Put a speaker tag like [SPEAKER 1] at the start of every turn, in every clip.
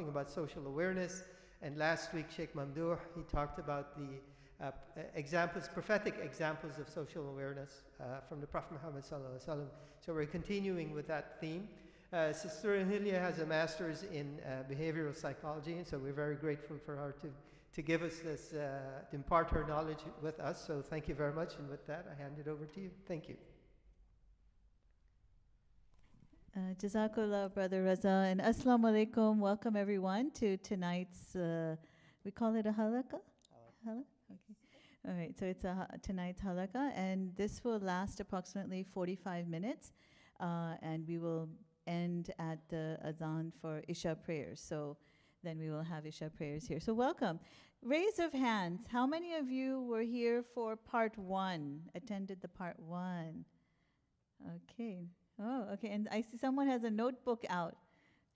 [SPEAKER 1] talking about social awareness. And last week, Sheikh Mamdouh, he talked about the prophetic examples of social awareness from the Prophet Muhammad sallallahu alaihi wasallam. So we're continuing with that theme. Sister Rahila has a master's in behavioral psychology, and so we're very grateful for her to give us this, to impart her knowledge with us. So thank you very much, and with that, I hand it over to you. Thank you.
[SPEAKER 2] Jazakallah, Brother Raza, and Assalamu alaikum. Welcome everyone to tonight's, we call it a halaqah? Halaqah? Okay. All right, so it's tonight's halaqah, and this will last approximately 45 minutes, and we will end at the azan for Isha prayers. So then we will have Isha prayers here. So welcome. Raise of hands. How many of you were here for part 1, attended the part 1? Okay. Oh, okay. And I see someone has a notebook out.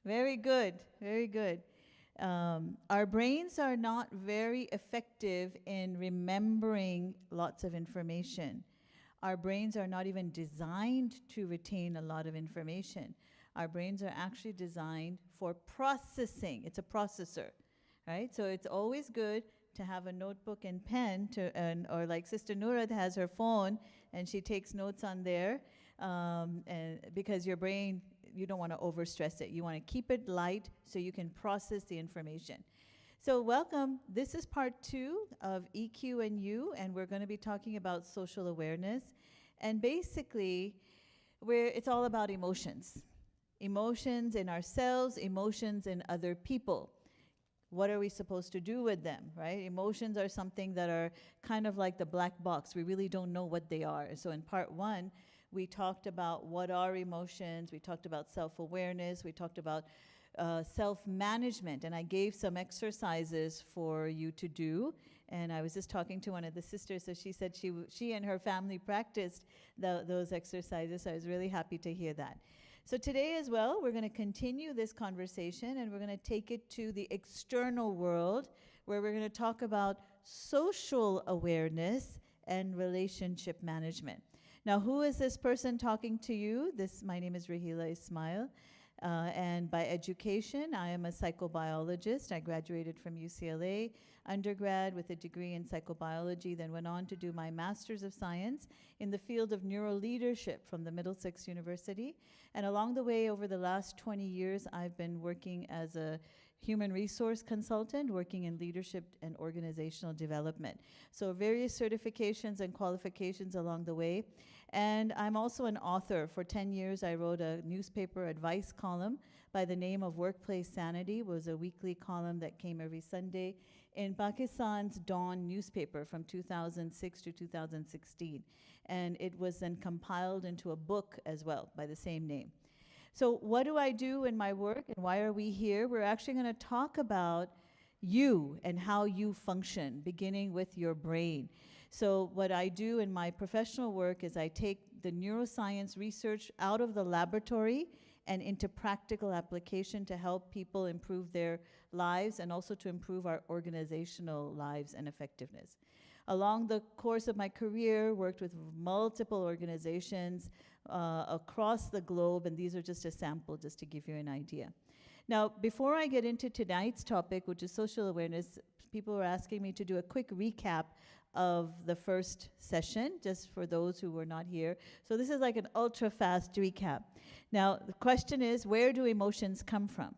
[SPEAKER 2] Very good. Very good. Our brains are not very effective in remembering lots of information. Our brains are not even designed to retain a lot of information. Our brains are actually designed for processing. It's a processor, right? So it's always good to have a notebook and pen, or like Sister Nurad has her phone and she takes notes on there. And because your brain, you don't want to overstress it. You want to keep it light so you can process the information. So welcome. This is part 2 of EQ and U, and we're going to be talking about social awareness. And basically, it's all about emotions. Emotions in ourselves, emotions in other people. What are we supposed to do with them, right? Emotions are something that are kind of like the black box. We really don't know what they are. So in part 1, we talked about what are emotions, we talked about self-awareness, we talked about self-management, and I gave some exercises for you to do. And I was just talking to one of the sisters, so she said she and her family practiced those exercises, so I was really happy to hear that. So today as well, we're going to continue this conversation, and we're going to take it to the external world, where we're going to talk about social awareness and relationship management. Now, who is this person talking to you? My name is Rahila Ismail, and by education, I am a psychobiologist. I graduated from UCLA undergrad with a degree in psychobiology, then went on to do my Master's of Science in the field of neuroleadership from the Middlesex University. And along the way, over the last 20 years, I've been working as a human resource consultant, working in leadership and organizational development. So various certifications and qualifications along the way. And I'm also an author. For 10 years, I wrote a newspaper advice column by the name of Workplace Sanity. It was a weekly column that came every Sunday in Pakistan's Dawn newspaper from 2006 to 2016. And it was then compiled into a book as well by the same name. So what do I do in my work, and why are we here? We're actually going to talk about you and how you function, beginning with your brain. So what I do in my professional work is I take the neuroscience research out of the laboratory and into practical application to help people improve their lives and also to improve our organizational lives and effectiveness. Along the course of my career, worked with multiple organizations across the globe, and these are just a sample just to give you an idea. Now, before I get into tonight's topic, which is social awareness, people were asking me to do a quick recap of the first session, just for those who were not here. So this is like an ultra-fast recap. Now, the question is, where do emotions come from?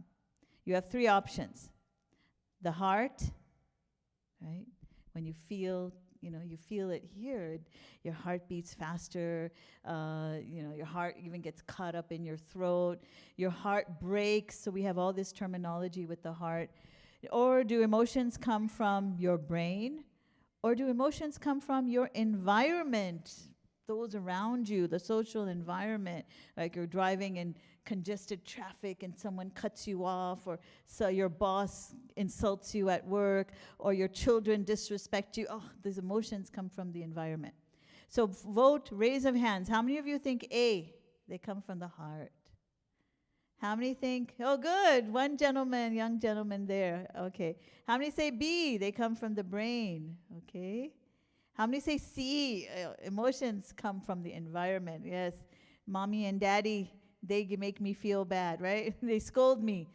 [SPEAKER 2] You have 3 options. The heart, right? When you feel, you feel it here, your heart beats faster, your heart even gets caught up in your throat, your heart breaks, so we have all this terminology with the heart. Or do emotions come from your brain? Or do emotions come from your environment, those around you, the social environment, like you're driving in congested traffic and someone cuts you off, or so your boss insults you at work, or your children disrespect you. Oh, these emotions come from the environment. So vote, raise of hands. How many of you think A, they come from the heart? How many think, oh good, one gentleman, young gentleman there, okay. How many say B, they come from the brain, okay. How many say C, emotions come from the environment? Yes, mommy and daddy, they make me feel bad, right? They scold me.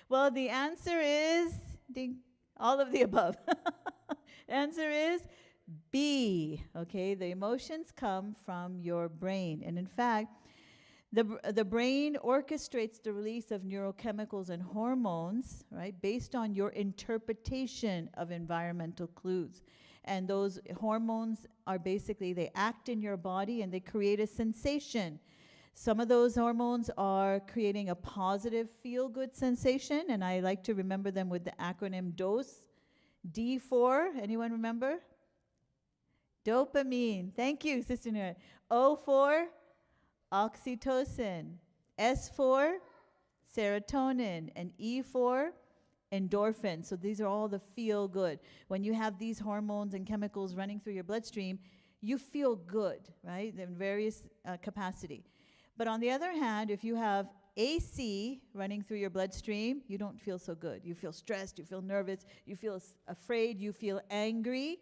[SPEAKER 2] Well, the answer is ding, all of the above. Answer is B. Okay, the emotions come from your brain. And in fact, the brain orchestrates the release of neurochemicals and hormones, right, based on your interpretation of environmental clues. And those hormones are basically, they act in your body and they create a sensation. Some of those hormones are creating a positive feel-good sensation, and I like to remember them with the acronym DOSE. D for, anyone remember? Dopamine. Thank you, Sister Nura. O for oxytocin. S for serotonin. And E for endorphin. So these are all the feel good. When you have these hormones and chemicals running through your bloodstream, you feel good, right, in various capacity. But on the other hand, if you have AC running through your bloodstream, you don't feel so good. You feel stressed, you feel nervous, you feel afraid, you feel angry.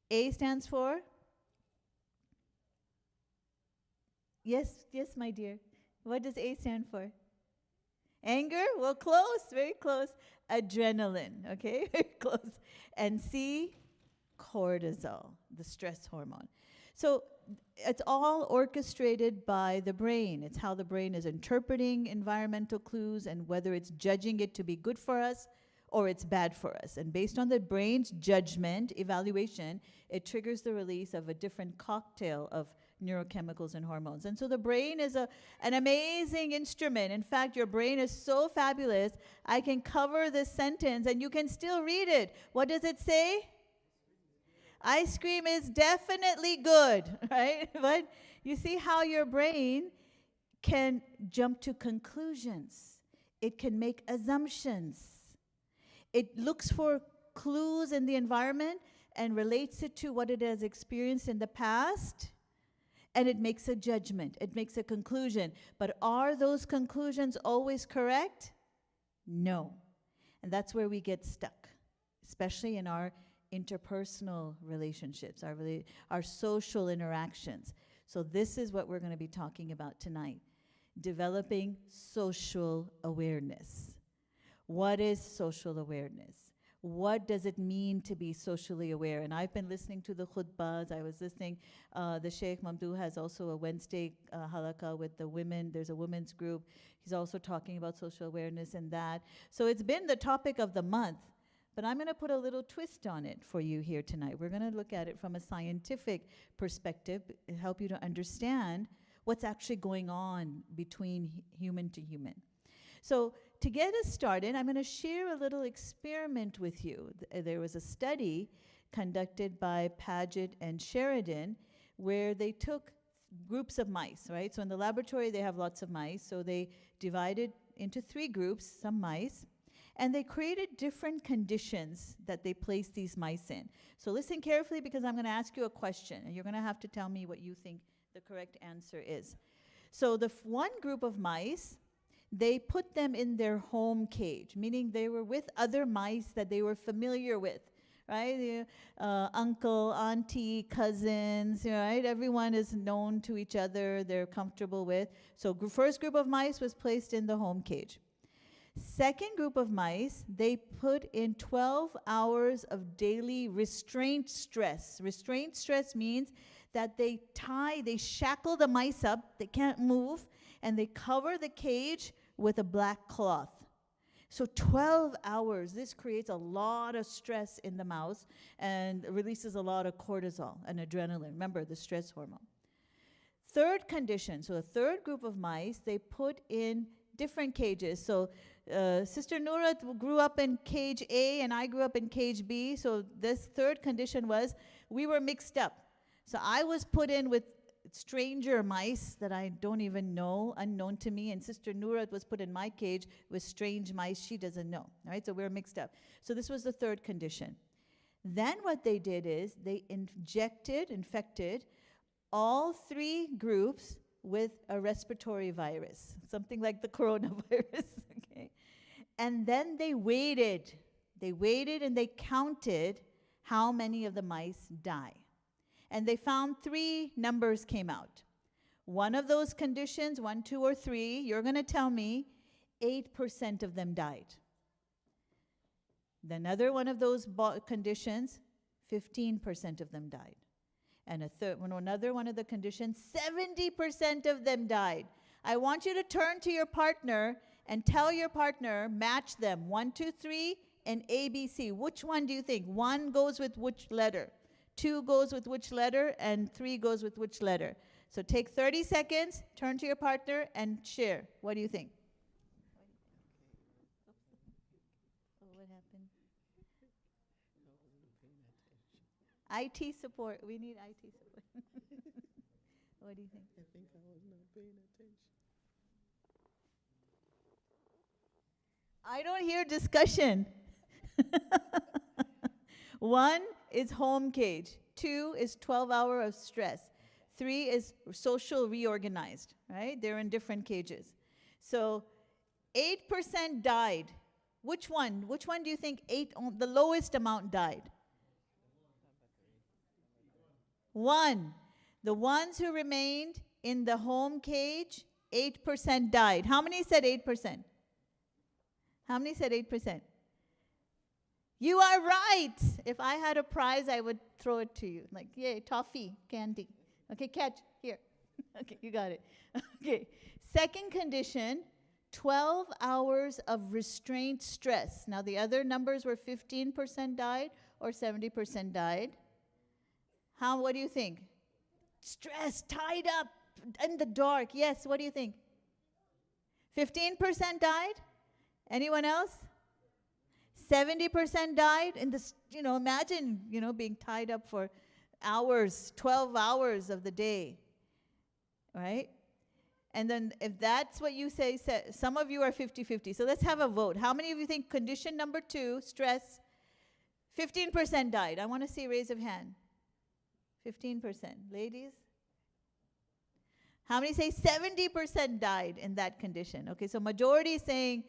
[SPEAKER 2] A stands for? Yes, my dear. What does A stand for? Anger? Well, close, very close. Adrenaline, okay, very close. And C, cortisol, the stress hormone. So it's all orchestrated by the brain. It's how the brain is interpreting environmental clues and whether it's judging it to be good for us or it's bad for us. And based on the brain's judgment, evaluation, it triggers the release of a different cocktail of neurochemicals and hormones. And so the brain is an amazing instrument. In fact, your brain is so fabulous, I can cover this sentence and you can still read it. What does it say? Ice cream is definitely good, right? But you see how your brain can jump to conclusions. It can make assumptions. It looks for clues in the environment and relates it to what it has experienced in the past, and it makes a judgment. It makes a conclusion. But are those conclusions always correct? No. And that's where we get stuck, especially in our interpersonal relationships, our social interactions. So this is what we're going to be talking about tonight, developing social awareness. What is social awareness? What does it mean to be socially aware? And I've been listening to the khutbahs. I was listening, the Sheikh Mamdouh has also a Wednesday halaqah with the women. There's a women's group. He's also talking about social awareness and that. So it's been the topic of the month. But I'm going to put a little twist on it for you here tonight. We're going to look at it from a scientific perspective and help you to understand what's actually going on between human to human. So to get us started, I'm going to share a little experiment with you. There was a study conducted by Paget and Sheridan where they took groups of mice, right? So in the laboratory, they have lots of mice. So they divided into 3 groups, some mice. And they created different conditions that they placed these mice in. So listen carefully because I'm going to ask you a question, and you're going to have to tell me what you think the correct answer is. So the one group of mice, they put them in their home cage, meaning they were with other mice that they were familiar with, right? Uncle, auntie, cousins, right? Everyone is known to each other, they're comfortable with. So first group of mice was placed in the home cage. Second group of mice, they put in 12 hours of daily restraint stress. Restraint stress means that they shackle the mice up, they can't move, and they cover the cage with a black cloth. So 12 hours, this creates a lot of stress in the mouse and releases a lot of cortisol and adrenaline. Remember, the stress hormone. Third condition, so the third group of mice, they put in different cages. So Sister Nura grew up in cage A and I grew up in cage B. So this third condition was we were mixed up. So I was put in with stranger mice that I don't even know, unknown to me, and Sister Nura was put in my cage with strange mice she doesn't know. All right, so we were mixed up. So this was the third condition. Then what they did is they infected all 3 groups with a respiratory virus, something like the coronavirus, okay? And then they waited and they counted how many of the mice die. And they found 3 numbers came out. One of those conditions, 1, 2, or 3, you're going to tell me 8% of them died. Another one of those conditions, 15% of them died. And another one of the conditions, 70% of them died. I want you to turn to your partner and tell your partner, match them, 1, 2, 3, and ABC. Which one do you think? 1 goes with which letter? 2 goes with which letter? And 3 goes with which letter? So take 30 seconds, turn to your partner, and share. What do you think? Oh, what happened? IT support. We need IT support. What do you think?
[SPEAKER 3] I think I was not paying attention.
[SPEAKER 2] I don't hear discussion. 1 is home cage. 2 is 12 hours of stress. 3 is social reorganized, right? They're in different cages. So 8% died. Which one? Which one do you think the lowest amount died? 1. The ones who remained in the home cage, 8% died. How many said 8%? How many said 8%? You are right. If I had a prize, I would throw it to you. Like, yay, toffee, candy. Okay, catch, here. Okay, you got it. Okay, second condition, 12 hours of restraint stress. Now, the other numbers were 15% died or 70% died. What do you think? Stress, tied up in the dark. Yes, what do you think? 15% died? Anyone else? 70% died in this, imagine, being tied up for hours, 12 hours of the day, right? And then if that's what you say, some of you are 50-50. So let's have a vote. How many of you think condition number 2, stress, 15% died? I want to see raise of hand. 15%. Ladies? How many say 70% died in that condition? Okay, so majority is saying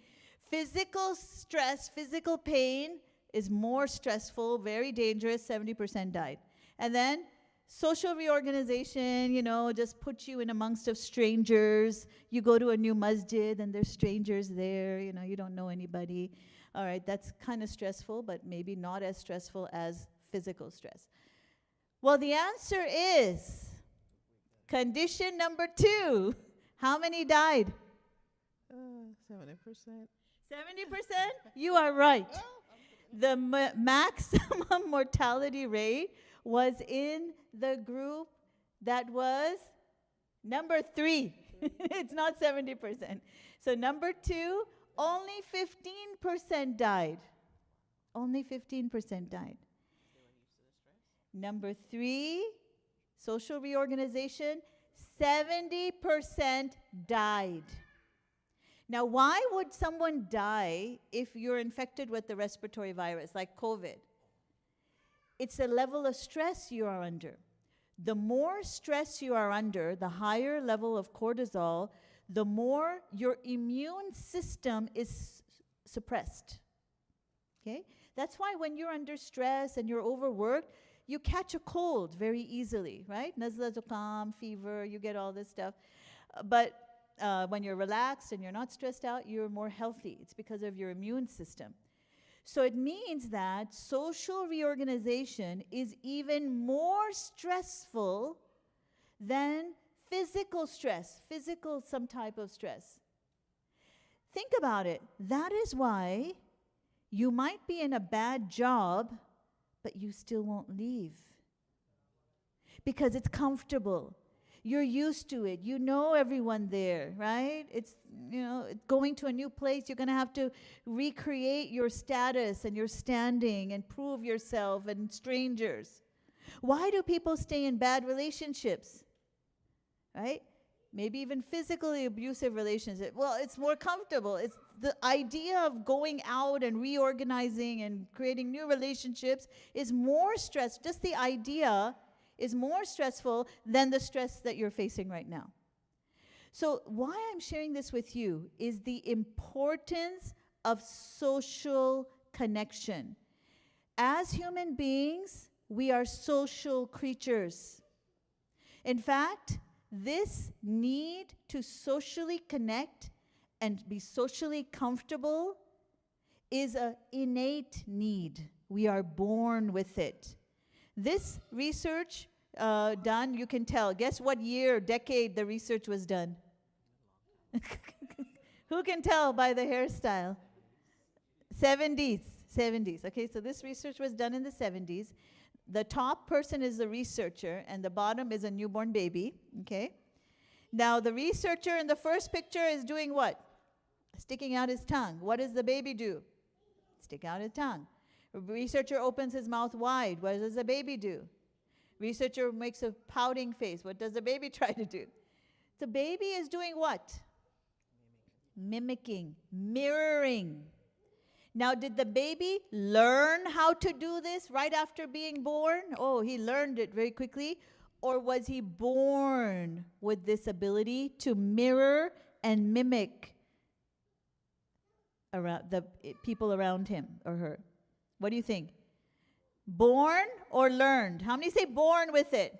[SPEAKER 2] physical stress, physical pain is more stressful, very dangerous, 70% died. And then social reorganization, just put you in amongst of strangers. You go to a new masjid and there's strangers there, you don't know anybody. All right, that's kind of stressful, but maybe not as stressful as physical stress. Well, the answer is condition number 2. How many died?
[SPEAKER 3] 70%.
[SPEAKER 2] 70%? You are right. The maximum mortality rate was in the group that was number 3. It's not 70%. So number 2, only 15% died. Only 15% died. Number 3, social reorganization, 70% died. Now, why would someone die if you're infected with the respiratory virus, like COVID? It's a level of stress you are under. The more stress you are under, the higher level of cortisol, the more your immune system is suppressed. Okay? That's why when you're under stress and you're overworked, you catch a cold very easily, right? Nazla, zukam, fever, you get all this stuff. But when you're relaxed and you're not stressed out, you're more healthy. It's because of your immune system. So it means that social reorganization is even more stressful than physical stress, some type of stress. Think about it. That is why you might be in a bad job, but you still won't leave. Because it's comfortable. You're used to it. You know everyone there, right? It's, going to a new place, you're going to have to recreate your status and your standing and prove yourself and strangers. Why do people stay in bad relationships? Right? Maybe even physically abusive relationships. Well, it's more comfortable. It's the idea of going out and reorganizing and creating new relationships is more stress. Just the idea is more stressful than the stress that you're facing right now. So why I'm sharing this with you is the importance of social connection. As human beings, we are social creatures. In fact, this need to socially connect and be socially comfortable is an innate need. We are born with it. This research done, you can tell. Guess what year, decade the research was done? Who can tell by the hairstyle? 70s. 70s. Okay, so this research was done in the 70s. The top person is the researcher, and the bottom is a newborn baby. Okay? Now, the researcher in the first picture is doing what? Sticking out his tongue. What does the baby do? Stick out his tongue. Researcher opens his mouth wide. What does the baby do? Researcher makes a pouting face. What does the baby try to do? The baby is doing what? Mimicking, mirroring. Now, did the baby learn how to do this right after being born? Oh, he learned it very quickly. Or was he born with this ability to mirror and mimic around the people around him or her? What do you think? Born or learned? How many say born with it?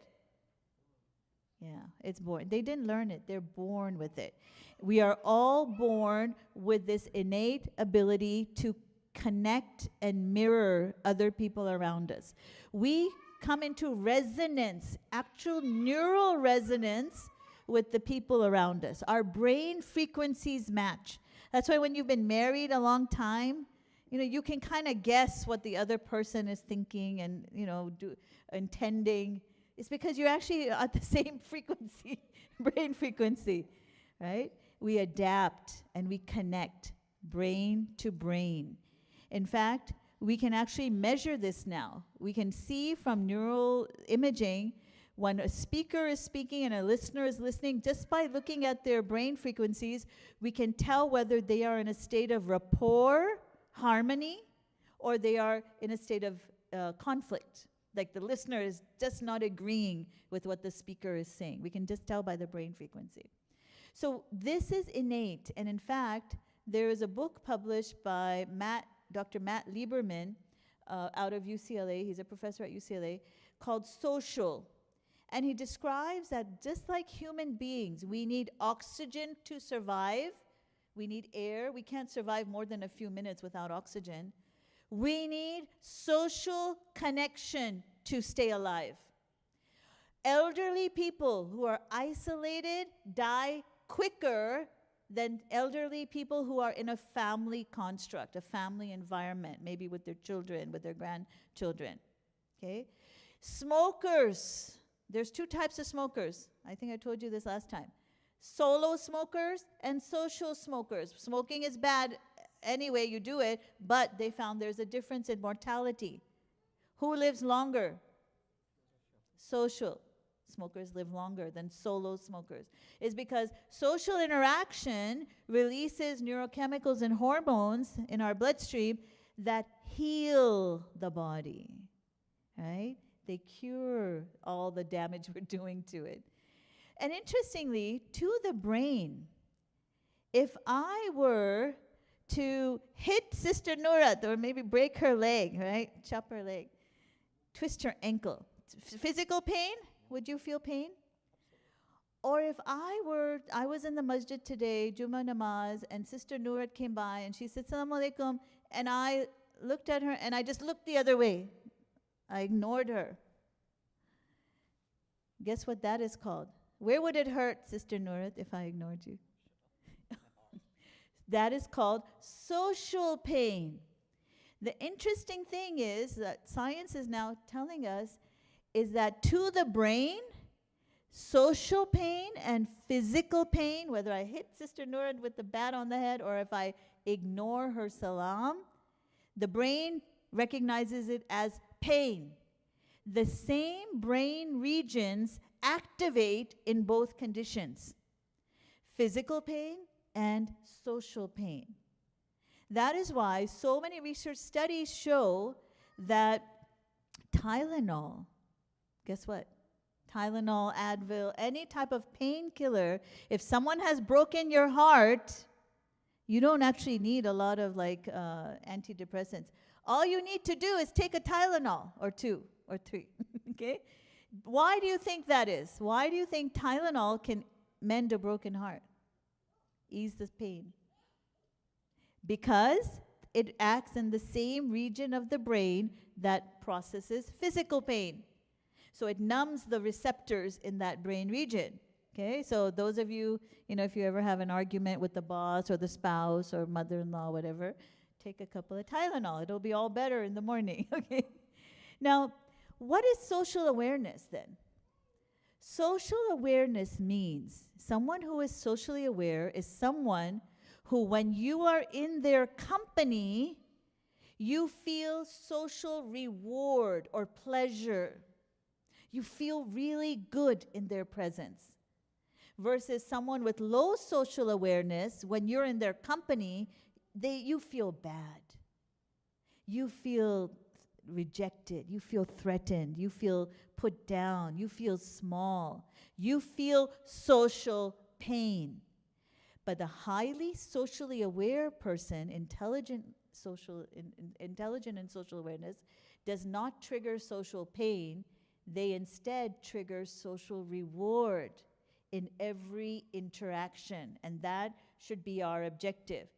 [SPEAKER 2] Yeah, it's born. They didn't learn it. They're born with it. We are all born with this innate ability to connect and mirror other people around us. We come into resonance, actual neural resonance with the people around us. Our brain frequencies match. That's why when you've been married a long time, you can kind of guess what the other person is thinking and, intending. It's because you're actually at the same frequency, brain frequency, right? We adapt and we connect brain to brain. In fact, we can actually measure this now. We can see from neural imaging when a speaker is speaking and a listener is listening, just by looking at their brain frequencies, we can tell whether they are in a state of rapport, harmony, or they are in a state of conflict. Like the listener is just not agreeing with what the speaker is saying. We can just tell by the brain frequency. So this is innate. And in fact, there is a book published by Dr. Matt Lieberman out of UCLA. He's a professor at UCLA, called Social. And he describes that just like human beings, we need oxygen to survive. We need air. We can't survive more than a few minutes without oxygen. We need social connection to stay alive. Elderly people who are isolated die quicker than elderly people who are in a family construct, a family environment, maybe with their children, with their grandchildren. Okay? Smokers. There's two types of smokers. I think I told you this last time. Solo smokers and social smokers. Smoking is bad anyway you do it, but they found there's a difference in mortality. Who lives longer? Social smokers live longer than solo smokers. It's because social interaction releases neurochemicals and hormones in our bloodstream that heal the body, right? They cure all the damage we're doing to it. And interestingly, to the brain, if I were to hit Sister Nurat or maybe break her leg, right? Chop her leg, twist her ankle. Physical pain? Would you feel pain? Or if I was in the masjid today, Juma namaz, and Sister Nurat came by and she said, Assalamu alaikum, and I looked at her and I just looked the other way. I ignored her. Guess what that is called? Where would it hurt, Sister Nurat, if I ignored you? That is called social pain. The interesting thing is that science is now telling us is that to the brain, social pain and physical pain, whether I hit Sister Nurat with the bat on the head or if I ignore her salam, the brain recognizes it as pain. The same brain regions activate in both conditions, physical pain and social pain. That is why so many research studies show that Tylenol, guess what? Tylenol, Advil, any type of painkiller, if someone has broken your heart, you don't actually need a lot of antidepressants. All you need to do is take a Tylenol or 2 or 3, okay? Why do you think that is? Why do you think Tylenol can mend a broken heart? Ease the pain. Because it acts in the same region of the brain that processes physical pain. So it numbs the receptors in that brain region. Okay, so those of you, if you ever have an argument with the boss or the spouse or mother-in-law, whatever, take a couple of Tylenol. It'll be all better in the morning. Okay. Now, what is social awareness then? Social awareness means someone who is socially aware is someone who, when you are in their company, you feel social reward or pleasure. You feel really good in their presence. Versus someone with low social awareness, when you're in their company, you feel bad. You feel rejected. You feel threatened. You feel put down. You feel small. You feel social pain. But the highly socially aware person, intelligent and social awareness, does not trigger social pain. They instead trigger social reward in every interaction, and that should be our objective.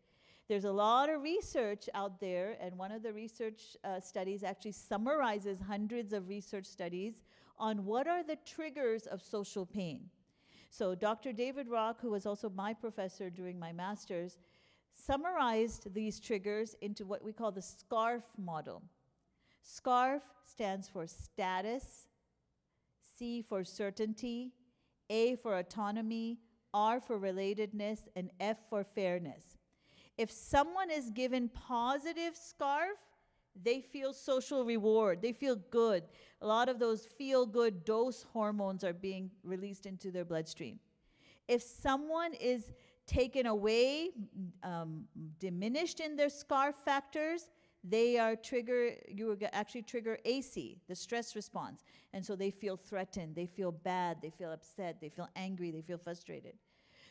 [SPEAKER 2] There's a lot of research out there, and one of the research studies actually summarizes hundreds of research studies on what are the triggers of social pain. So Dr. David Rock, who was also my professor during my master's, summarized these triggers into what we call the SCARF model. SCARF stands for status, C for certainty, A for autonomy, R for relatedness, and F for fairness. If someone is given positive SCARF, they feel social reward. They feel good. A lot of those feel-good dose hormones are being released into their bloodstream. If someone is taken away, diminished in their SCARF factors, you will actually trigger AC, the stress response. And so they feel threatened, they feel bad, they feel upset, they feel angry, they feel frustrated.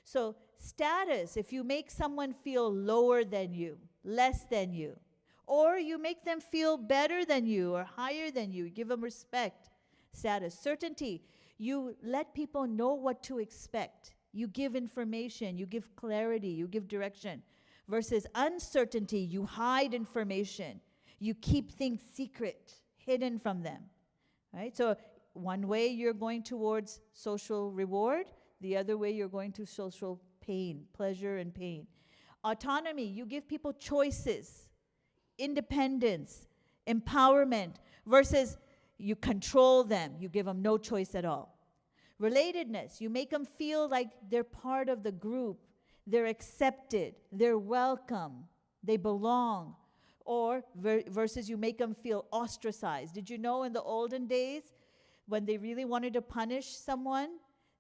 [SPEAKER 2] So status, if you make someone feel lower than you, less than you, or you make them feel better than you or higher than you, give them respect. Status. Certainty, you let people know what to expect. You give information, you give clarity, you give direction. Versus uncertainty, you hide information. You keep things secret, hidden from them. Right? So one way you're going towards social reward, the other way you're going to social pain, pleasure and pain. Autonomy, you give people choices, independence, empowerment, versus you control them, you give them no choice at all. Relatedness, you make them feel like they're part of the group, they're accepted, they're welcome, they belong. Or versus you make them feel ostracized. Did you know in the olden days, when they really wanted to punish someone,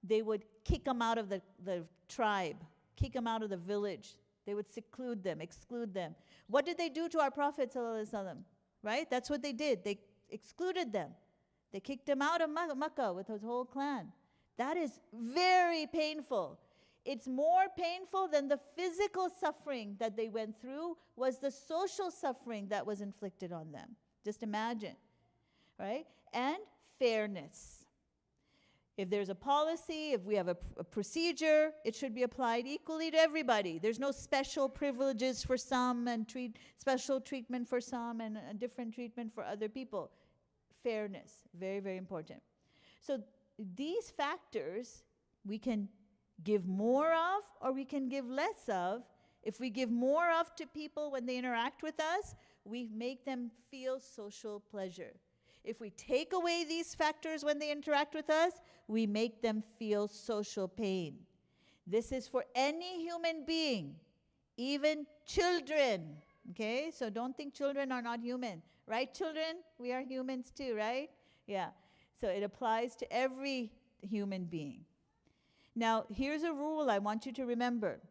[SPEAKER 2] they would kick them out of the tribe, kick them out of the village. They would seclude them, exclude them. What did they do to our Prophet ﷺ? Right? That's what they did. They excluded them. They kicked him out of Makkah with his whole clan. That is very painful. It's more painful than the physical suffering that they went through was the social suffering that was inflicted on them. Just imagine, right? And fairness. If there's a policy, if we have a procedure, it should be applied equally to everybody. There's no special privileges for some and special treatment for some and a different treatment for other people. Fairness, very, very important. So these factors we can give more of or we can give less of. If we give more of to people when they interact with us, we make them feel social pleasure. If we take away these factors when they interact with us, we make them feel social pain. This is for any human being, even children, okay? So don't think children are not human, right, children? We are humans too, right? Yeah, so it applies to every human being. Now, here's a rule I want you to remember.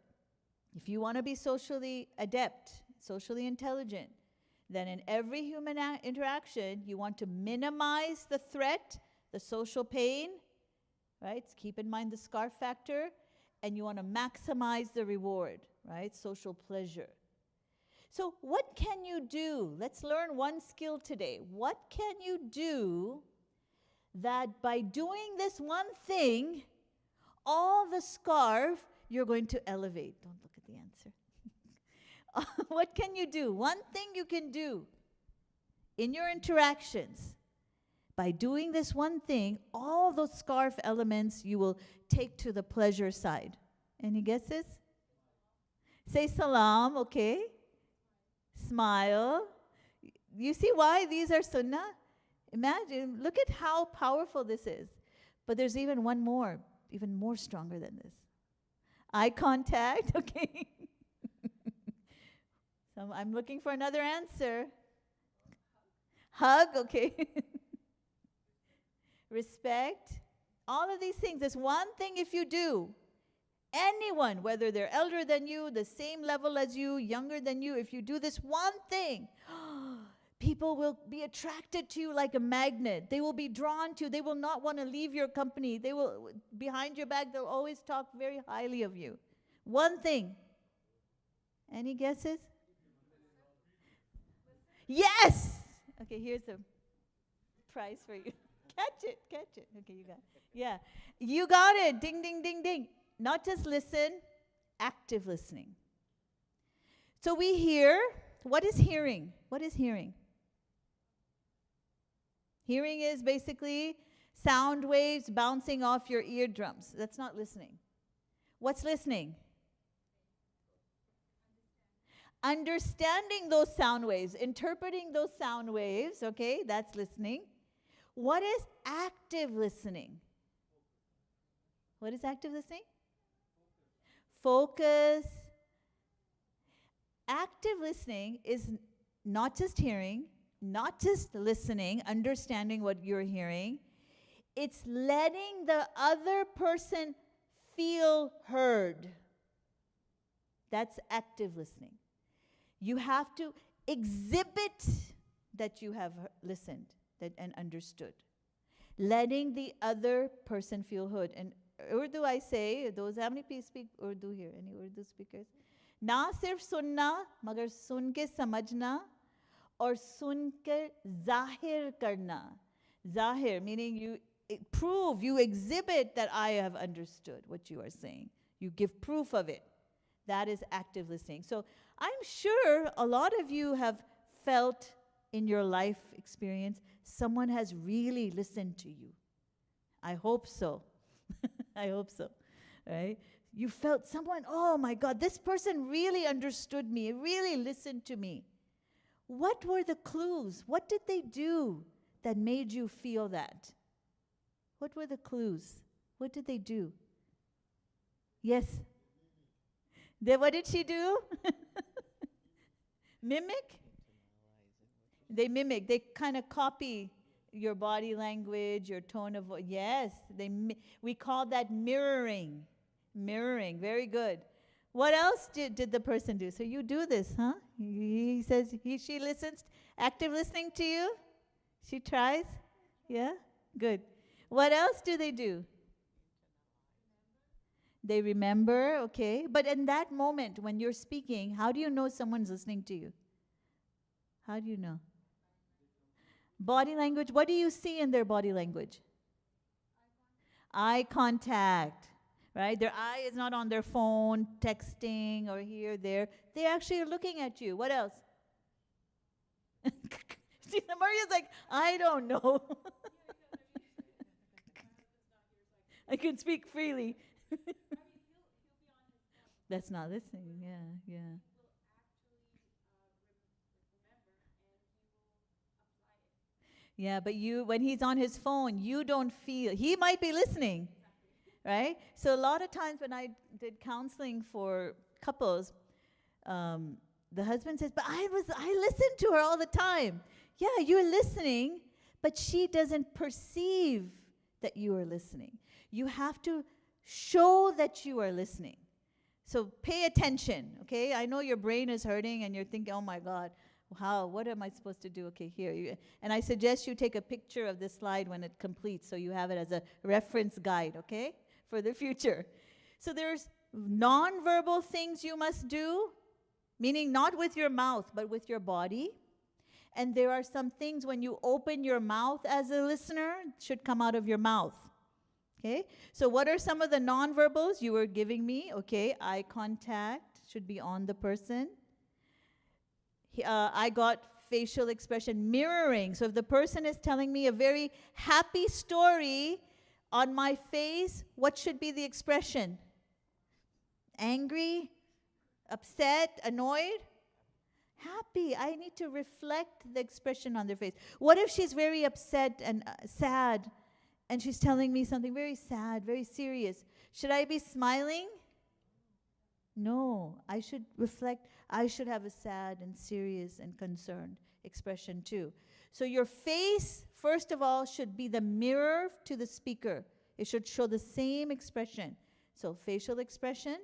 [SPEAKER 2] If you want to be socially adept, socially intelligent, then in every human interaction, you want to minimize the threat, the social pain, right? Keep in mind the SCARF factor, and you want to maximize the reward, right? Social pleasure. So what can you do? Let's learn one skill today. What can you do that by doing this one thing, all the SCARF, you're going to elevate? Don't look at the answer. What can you do? One thing you can do in your interactions. By doing this one thing, all those scarf elements you will take to the pleasure side. Any guesses? Say salam, okay? Smile. You see why these are sunnah? Imagine, look at how powerful this is. But there's even one more, even more stronger than this. Eye contact, okay? So I'm looking for another answer. Hug, okay? Respect. All of these things. There's one thing if you do. Anyone, whether they're elder than you, the same level as you, younger than you, if you do this one thing, people will be attracted to you like a magnet. They will be drawn to you. They will not want to leave your company. They will, behind your back, they'll always talk very highly of you. One thing. Any guesses? Yes! Okay, here's the prize for you. Catch it. Okay, you got it. Yeah, you got it. Ding, ding, ding, ding. Not just listen, active listening. So we hear. What is hearing? What is hearing? Hearing is basically sound waves bouncing off your eardrums. That's not listening. What's listening? Understanding those sound waves, interpreting those sound waves, okay, that's listening. What is active listening? What is active listening? Focus. Active listening is not just hearing, not just listening, understanding what you're hearing. It's letting the other person feel heard. That's active listening. You have to exhibit that you have listened and understood. Letting the other person feel heard. And Urdu, I say, those, how many people speak Urdu here? Any Urdu speakers? Na sirf sunna, magar sun ke samajhna, or sun ke zahir karna. Zahir, meaning you prove, you exhibit that I have understood what you are saying. You give proof of it. That is active listening. So I'm sure a lot of you have felt in your life experience, someone has really listened to you. I hope so. I hope so, right? You felt someone, oh my God, this person really understood me, really listened to me. What were the clues? What did they do that made you feel that? What were the clues? What did they do? Yes? What did she do? Mimic? They mimic. They kind of copy your body language, your tone of voice. Yes, we call that mirroring. Mirroring, very good. What else did the person do? So you do this, huh? He says, she listens, active listening to you? She tries? Yeah? Good. What else do they do? They remember, okay. But in that moment when you're speaking, how do you know someone's listening to you? How do you know? Body language. What do you see in their body language? Eye contact, right? Their eye is not on their phone, texting, or here, there. They actually are looking at you. What else? See, Maria's like, I don't know. I can speak freely. That's not listening. Yeah. Yeah, but when he's on his phone, you don't feel, he might be listening, right? So a lot of times when I did counseling for couples, the husband says, but I listened to her all the time. Yeah, you're listening, but she doesn't perceive that you are listening. You have to show that you are listening. So pay attention, okay? I know your brain is hurting and you're thinking, oh my God, what am I supposed to do? Okay, here. And I suggest you take a picture of this slide when it completes so you have it as a reference guide, okay, for the future. So there's nonverbal things you must do, meaning not with your mouth, but with your body. And there are some things when you open your mouth as a listener, should come out of your mouth. Okay, so what are some of the nonverbals you were giving me? Okay, eye contact should be on the person. I got facial expression mirroring. So if the person is telling me a very happy story, on my face, what should be the expression? Angry, upset, annoyed? Happy. I need to reflect the expression on their face. What if she's very upset and sad, and she's telling me something very sad, very serious? Should I be smiling? No, I should reflect. I should have a sad and serious and concerned expression too. So your face, first of all, should be the mirror to the speaker. It should show the same expression. So facial expression,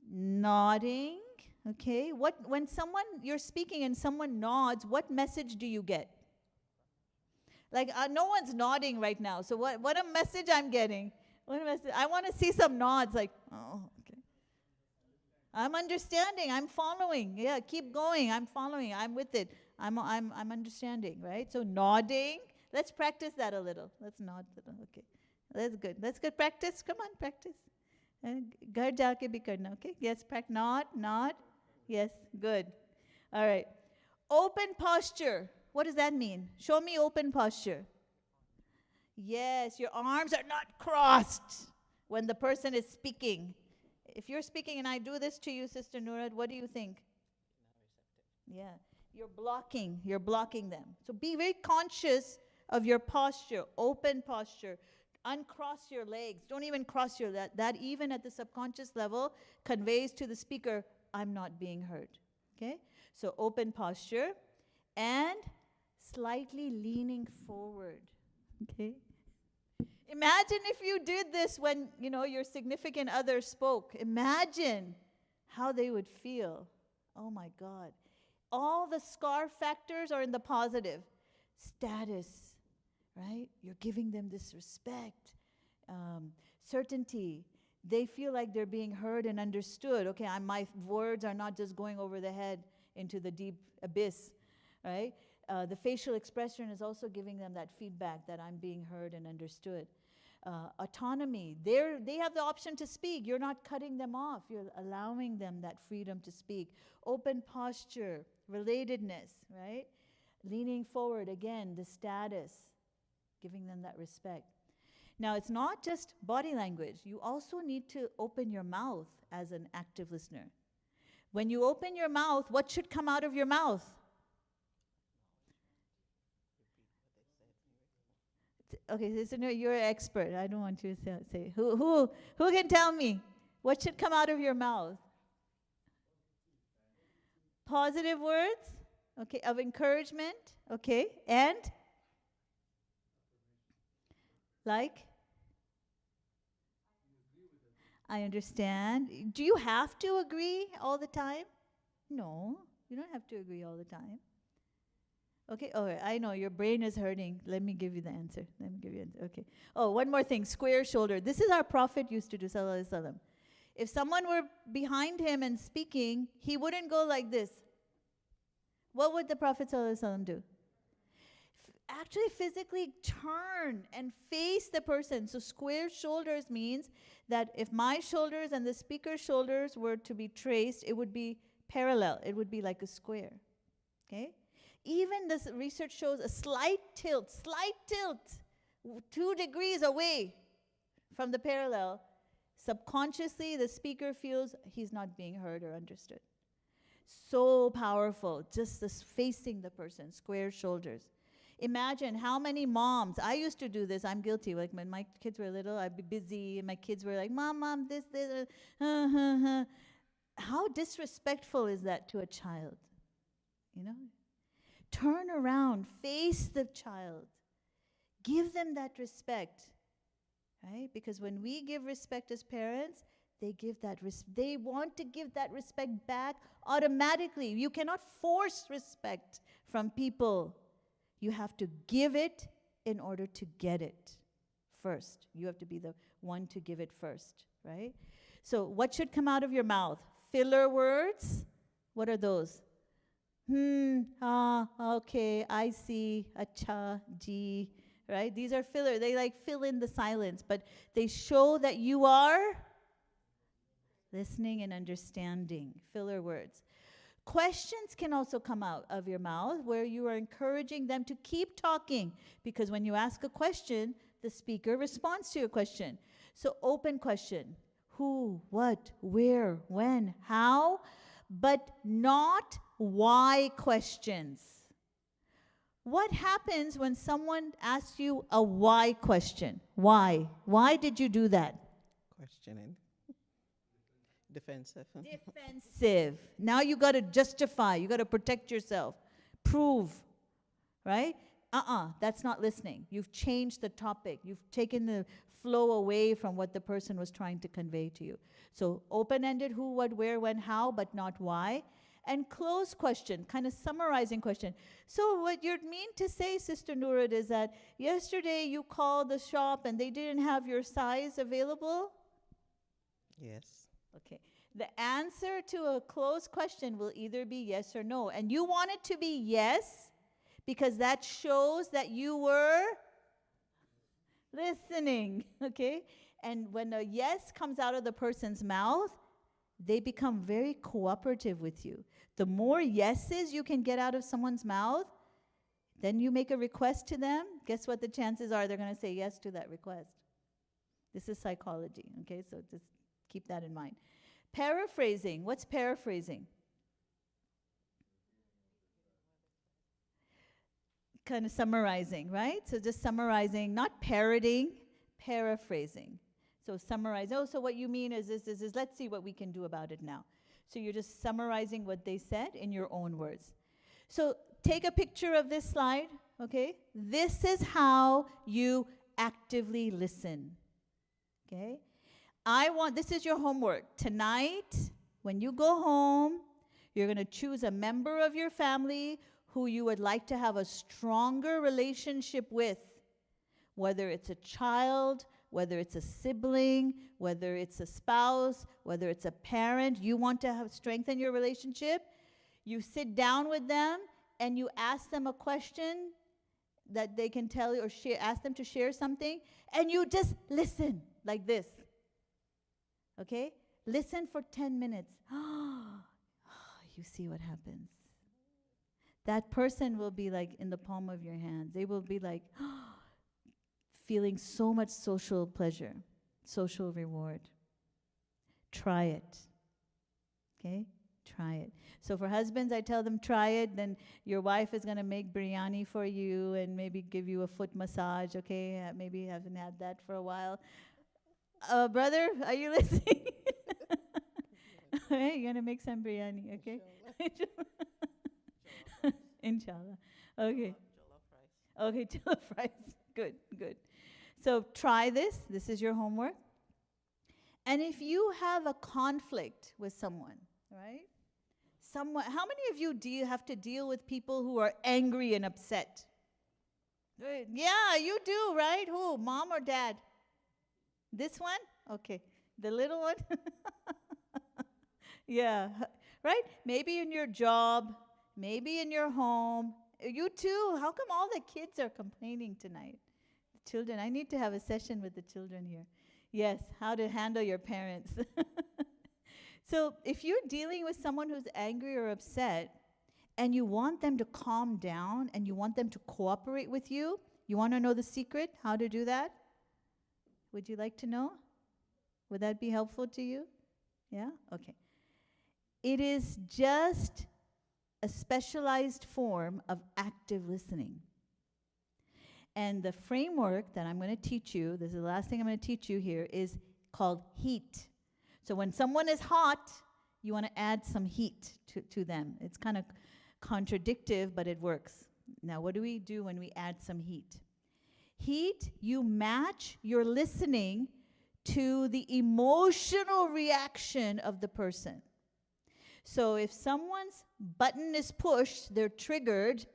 [SPEAKER 2] nodding, okay? When you're speaking and someone nods, what message do you get? Like no one's nodding right now. So what a message I'm getting. What a message. I want to see some nods like, oh, okay. I'm understanding. I'm following. Yeah, keep going. I'm following. I'm with it. I'm understanding, right? So nodding. Let's practice that a little. Let's nod a little. Okay. That's good. That's good practice. Come on, practice. Ghar jaake bhi karna, okay? Yes, nod. Yes, good. All right. Open posture. What does that mean? Show me open posture. Yes, your arms are not crossed when the person is speaking. If you're speaking and I do this to you, Sister Nurad, what do you think? Yeah, you're blocking them. So be very conscious of your posture, open posture. Uncross your legs. Don't even cross your legs. That even at the subconscious level conveys to the speaker, I'm not being heard. Okay? So open posture and slightly leaning forward. Okay? Imagine if you did this when, your significant other spoke. Imagine how they would feel. Oh my God. All the scar factors are in the positive. Status, right? You're giving them this respect, certainty. They feel like they're being heard and understood. Okay, my words are not just going over the head into the deep abyss, right? The facial expression is also giving them that feedback that I'm being heard and understood. Autonomy. They have the option to speak. You're not cutting them off. You're allowing them that freedom to speak. Open posture, relatedness, right? Leaning forward, again, the status, giving them that respect. Now, it's not just body language. You also need to open your mouth as an active listener. When you open your mouth, what should come out of your mouth? Okay, so you're an expert. I don't want you to say. Who can tell me what should come out of your mouth? Positive words, okay, of encouragement, okay, and like? I understand. Do you have to agree all the time? No, you don't have to agree all the time. Okay, I know your brain is hurting. Let me give you the answer. Okay. Oh, one more thing, square shoulder. This is our Prophet used to do, sallallahu alaihi wasallam. If someone were behind him and speaking, he wouldn't go like this. What would the Prophet sallallahu alaihi wasallam do? Actually physically turn and face the person. So square shoulders means that if my shoulders and the speaker's shoulders were to be traced, it would be parallel. It would be like a square. Okay? Even this research shows a slight tilt, 2 degrees away from the parallel. Subconsciously, the speaker feels he's not being heard or understood. So powerful, just this facing the person, square shoulders. Imagine how many moms, I used to do this, I'm guilty, like when my kids were little, I'd be busy, and my kids were like, Mom, this, How disrespectful is that to a child? Turn around, face the child. Give them that respect, right? Because when we give respect as parents, they want to give that respect back automatically. You cannot force respect from people. You have to give it in order to get it first. You have to be the one to give it first, right? So what should come out of your mouth? Filler words. What are those? Okay, I see, acha, ji, right? These are filler. They fill in the silence, but they show that you are listening and understanding. Filler words. Questions can also come out of your mouth where you are encouraging them to keep talking, because when you ask a question, the speaker responds to your question. So open question: who, what, where, when, how, but not why questions. What happens when someone asks you a why question? Why? Why did you do that?
[SPEAKER 3] Questioning. Defensive.
[SPEAKER 2] Defensive. Now you got to justify. You got to protect yourself. Prove. Right? That's not listening. You've changed the topic. You've taken the flow away from what the person was trying to convey to you. So open-ended: who, what, where, when, how, but not why. And closed question, kind of summarizing question. So what you mean to say, Sister Nurad, is that yesterday you called the shop and they didn't have your size available?
[SPEAKER 3] Yes.
[SPEAKER 2] Okay. The answer to a closed question will either be yes or no. And you want it to be yes because that shows that you were listening. Okay? And when a yes comes out of the person's mouth, they become very cooperative with you. The more yeses you can get out of someone's mouth, then you make a request to them, guess what the chances are they're going to say yes to that request. This is psychology, okay? So just keep that in mind. Paraphrasing. What's paraphrasing? Kind of summarizing, right? So just summarizing, not parroting, paraphrasing. So summarize. Oh, so what you mean is this. Let's see what we can do about it now. So you're just summarizing what they said in your own words. So take a picture of this slide, okay? This is how you actively listen, okay? This is your homework. Tonight, when you go home, you're going to choose a member of your family who you would like to have a stronger relationship with, whether it's a child, whether it's a sibling, whether it's a spouse, whether it's a parent. You want to strengthen your relationship. You sit down with them and you ask them a question that they can tell you, or ask them to share something, and you just listen like this. Okay? Listen for 10 minutes. You see what happens. That person will be like in the palm of your hands. They will be like feeling so much social pleasure, social reward. Try it. Okay? Try it. So for husbands, I tell them try it. Then your wife is going to make biryani for you and maybe give you a foot massage. Okay? Maybe you haven't had that for a while. Brother, are you listening? Hey, you're going to make some biryani, okay? Inshallah. Okay. Okay, jollof rice. Good, good. So try this. This is your homework. And if you have a conflict with someone, right? How many of you have to deal with people who are angry and upset? Yeah, you do, right? Who? Mom or dad? This one? Okay. The little one? Yeah. Right? Maybe in your job, maybe in your home. You too. How come all the kids are complaining tonight? The children. I need to have a session with the children here. Yes, how to handle your parents. So if you're dealing with someone who's angry or upset and you want them to calm down and you want them to cooperate with you, you want to know the secret, how to do that? Would you like to know? Would that be helpful to you? Yeah? Okay. It is just a specialized form of active listening. And the framework that I'm going to teach you, this is the last thing I'm going to teach you here, is called heat. So when someone is hot, you want to add some heat to them. It's kind of contradictive, but it works. Now, what do we do when we add some heat? Heat, you match your listening to the emotional reaction of the person. So if someone's button is pushed, they're triggered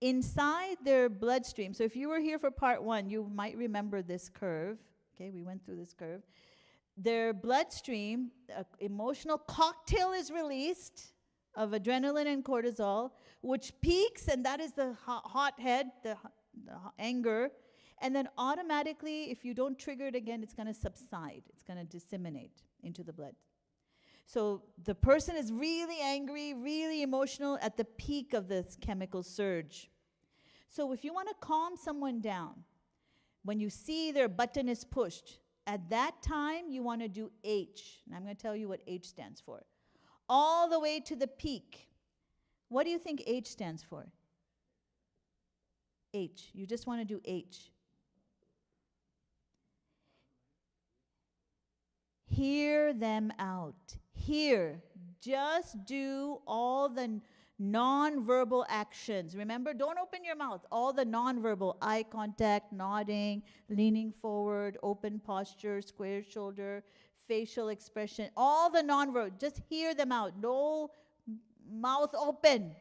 [SPEAKER 2] inside their bloodstream. So if you were here for part 1, you might remember this curve. Okay, we went through this curve. Their bloodstream, emotional cocktail is released of adrenaline and cortisol, which peaks, and that is the hot head, the anger. And then automatically, if you don't trigger it again, it's going to subside. It's going to disseminate into the blood. So the person is really angry, really emotional at the peak of this chemical surge. So if you want to calm someone down, when you see their button is pushed, at that time you want to do H. And I'm going to tell you what H stands for. All the way to the peak. What do you think H stands for? H. You just want to do H. Hear them out. Hear. Just do all the non-verbal actions. Remember, don't open your mouth. All the non-verbal, eye contact, nodding, leaning forward, open posture, square shoulder, facial expression, all the non-verbal. Just hear them out. No mouth open.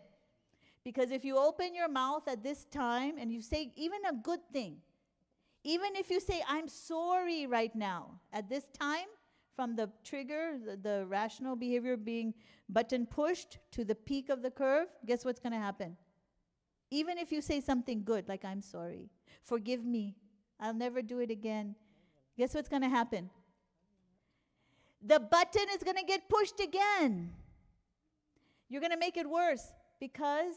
[SPEAKER 2] Because if you open your mouth at this time and you say even a good thing, even if you say, I'm sorry right now, at this time, from the trigger, the rational behavior being button pushed to the peak of the curve, guess what's going to happen? Even if you say something good, like I'm sorry, forgive me, I'll never do it again, guess what's going to happen? The button is going to get pushed again. You're going to make it worse because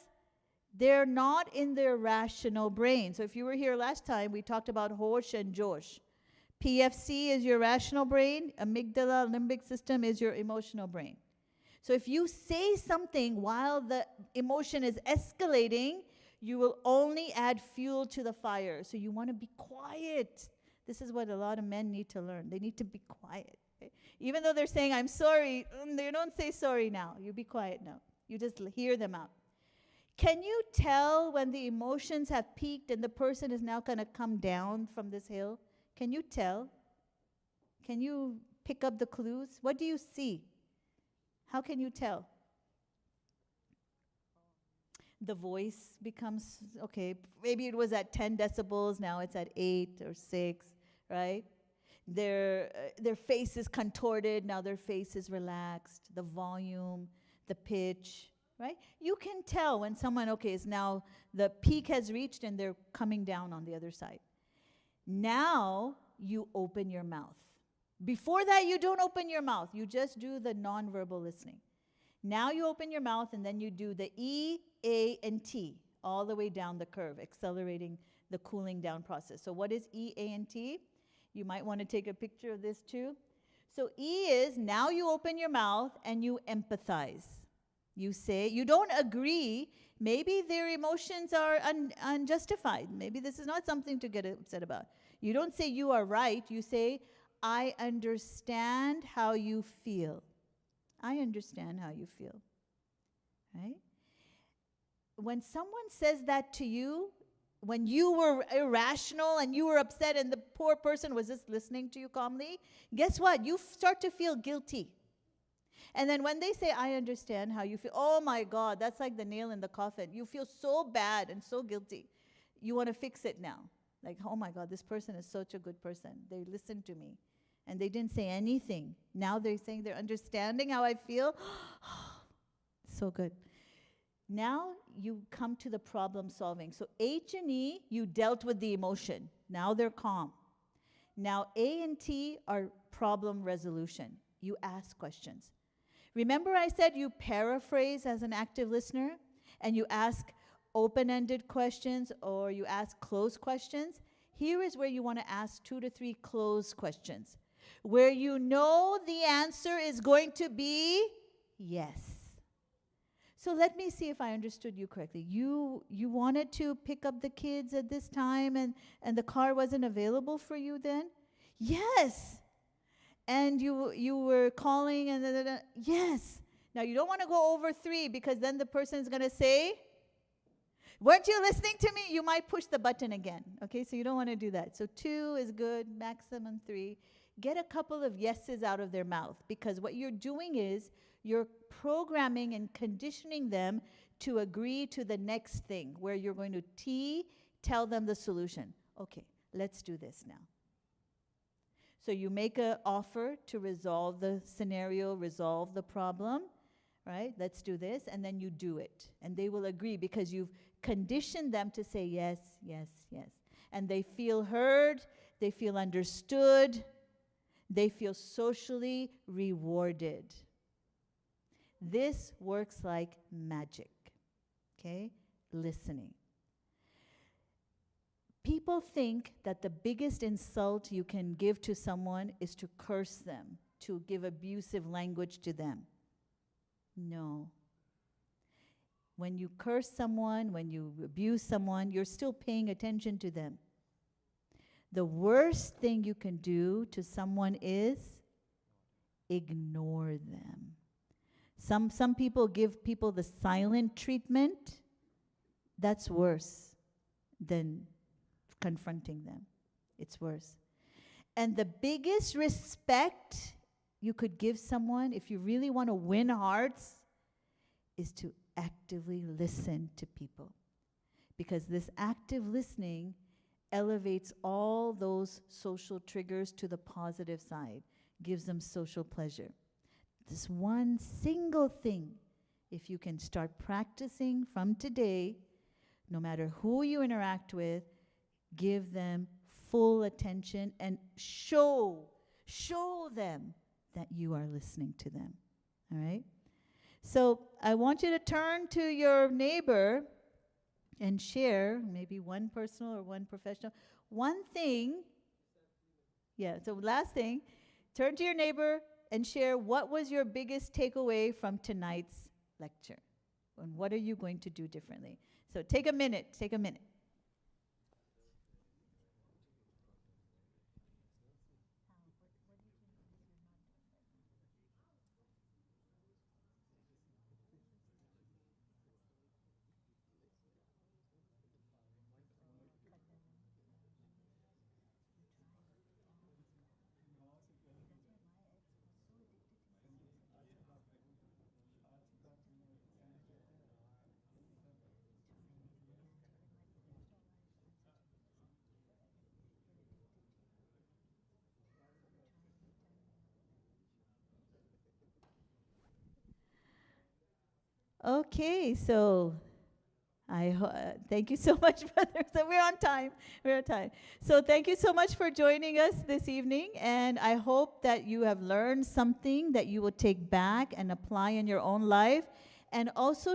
[SPEAKER 2] they're not in their rational brain. So if you were here last time, we talked about Hosh and Josh. PFC is your rational brain. Amygdala, limbic system is your emotional brain. So if you say something while the emotion is escalating, you will only add fuel to the fire. So you want to be quiet. This is what a lot of men need to learn. They need to be quiet. Okay? Even though they're saying, I'm sorry, they don't say sorry now. You be quiet now. You just hear them out. Can you tell when the emotions have peaked and the person is now going to come down from this hill? Can you tell? Can you pick up the clues? What do you see? How can you tell? The voice becomes, okay, maybe it was at 10 decibels, now it's at 8 or 6, right? Their face is contorted, now their face is relaxed. The volume, the pitch, right? You can tell when someone, okay, is now, the peak has reached and they're coming down on the other side. Now you open your mouth. Before that, you don't open your mouth. You just do the nonverbal listening. Now you open your mouth and then you do the E, A, and T all the way down the curve, accelerating the cooling down process. So what is E, A, and T? You might want to take a picture of this too. So E is now you open your mouth and you empathize. You say, you don't agree. Maybe their emotions are unjustified. Maybe this is not something to get upset about. You don't say you are right. You say, I understand how you feel. I understand how you feel. Right? When someone says that to you, when you were irrational and you were upset and the poor person was just listening to you calmly, guess what? You start to feel guilty. And then when they say, I understand how you feel, oh my God, that's like the nail in the coffin. You feel so bad and so guilty. You want to fix it now. Like, oh my God, this person is such a good person. They listened to me. And they didn't say anything. Now they're saying they're understanding how I feel. So good. Now you come to the problem solving. So H and E, you dealt with the emotion. Now they're calm. Now A and T are problem resolution. You ask questions. Remember I said you paraphrase as an active listener and you ask open-ended questions or you ask closed questions? Here is where you want to ask 2 to 3 closed questions, where you know the answer is going to be yes. So let me see if I understood you correctly. You wanted to pick up the kids at this time and the car wasn't available for you then? Yes. And you were calling and yes. Now you don't want to go over 3 because then the person is going to say, weren't you listening to me? You might push the button again. Okay, so you don't want to do that. So 2 is good, maximum 3. Get a couple of yeses out of their mouth because what you're doing is you're programming and conditioning them to agree to the next thing where you're going to tell them the solution. Okay, let's do this now. So you make an offer to resolve the scenario, resolve the problem, right? Let's do this, and then you do it. And they will agree because you've conditioned them to say yes, yes, yes. And they feel heard, they feel understood, they feel socially rewarded. This works like magic. Okay? Listening. People think that the biggest insult you can give to someone is to curse them, to give abusive language to them. No. When you curse someone, when you abuse someone, you're still paying attention to them. The worst thing you can do to someone is ignore them. Some people give people the silent treatment. That's worse than confronting them. It's worse. And the biggest respect you could give someone, if you really want to win hearts, is to actively listen to people. Because this active listening elevates all those social triggers to the positive side, gives them social pleasure. This one single thing, if you can start practicing from today, no matter who you interact with, give them full attention and show them that you are listening to them. All right? So I want you to turn to your neighbor and share, maybe one personal or one professional, one thing. Yeah, so last thing, turn to your neighbor and share what was your biggest takeaway from tonight's lecture. And what are you going to do differently? So take a minute. Okay, so thank you so much, brother. So we're on time. So thank you so much for joining us this evening, and I hope that you have learned something that you will take back and apply in your own life, and also